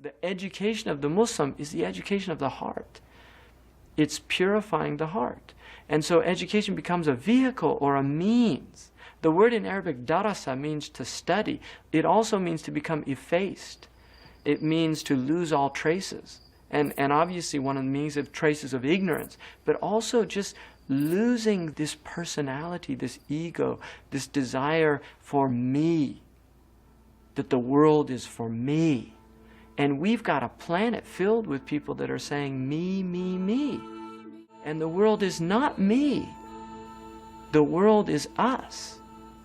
The education of the Muslim is the education of the heart. It's purifying the heart. And so education becomes a vehicle or a means. The word in Arabic, darasa, means to study. It also means to become effaced. It means to lose all traces. And obviously one of the meanings of traces of ignorance, but also just losing this personality, this ego, this desire for me, that the world is for me. And we've got a planet filled with people that are saying me, me, me. And the world is not me. The world is us.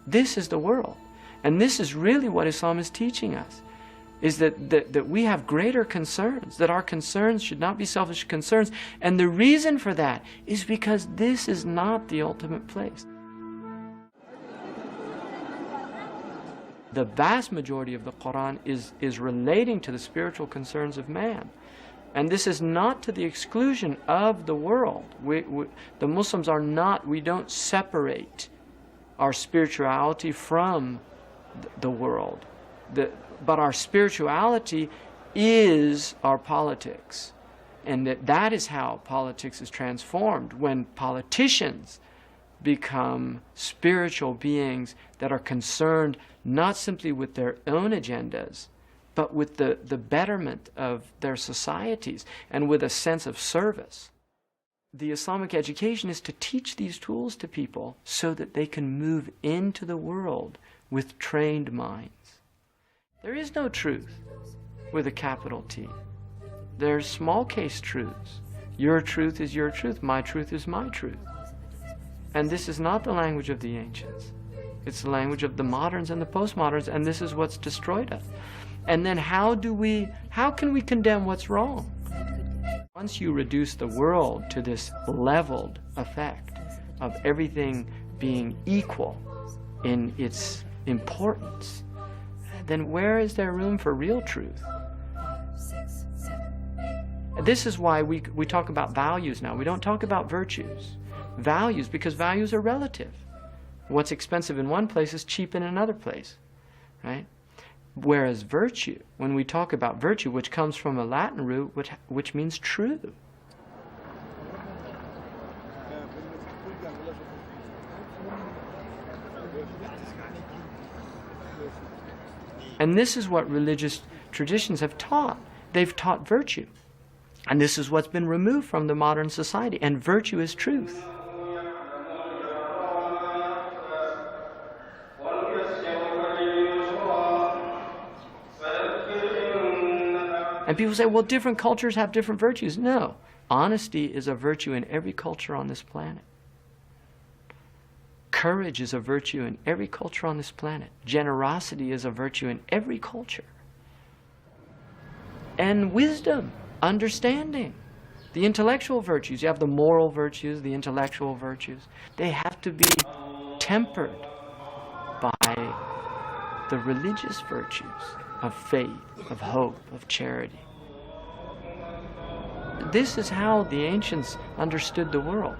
This is the world. And this is really what Islam is teaching us, is that we have greater concerns, that our concerns should not be selfish concerns. And the reason for that is because this is not the ultimate place. The vast majority of the Quran is relating to the spiritual concerns of man. And this is not to the exclusion of the world. The Muslims are not, we don't separate our spirituality from the world. But our spirituality is our politics. And that is how politics is transformed, when politicians become spiritual beings that are concerned not simply with their own agendas, but with the betterment of their societies and with a sense of service. The Islamic education is to teach these tools to people so that they can move into the world with trained minds. There is no truth with a capital T. There's small case truths. Your truth is your truth, my truth is my truth. And this is not the language of the ancients. It's the language of the moderns and the postmoderns, and this is what's destroyed us. And then how can we condemn what's wrong? Once you reduce the world to this leveled effect of everything being equal in its importance, then where is there room for real truth? This is why we talk about values now. We don't talk about virtues. Values, because values are relative. What's expensive in one place is cheap in another place, right? Whereas virtue, when we talk about virtue, which comes from a Latin root which means true. And this is what religious traditions have taught. They've taught virtue. And this is what's been removed from the modern society. And virtue is truth. And people say, well, different cultures have different virtues. No. Honesty is a virtue in every culture on this planet. Courage is a virtue in every culture on this planet. Generosity is a virtue in every culture. And wisdom, understanding, the intellectual virtues. You have the moral virtues, the intellectual virtues. They have to be tempered by the religious virtues of faith, of hope, of charity. This is how the ancients understood the world.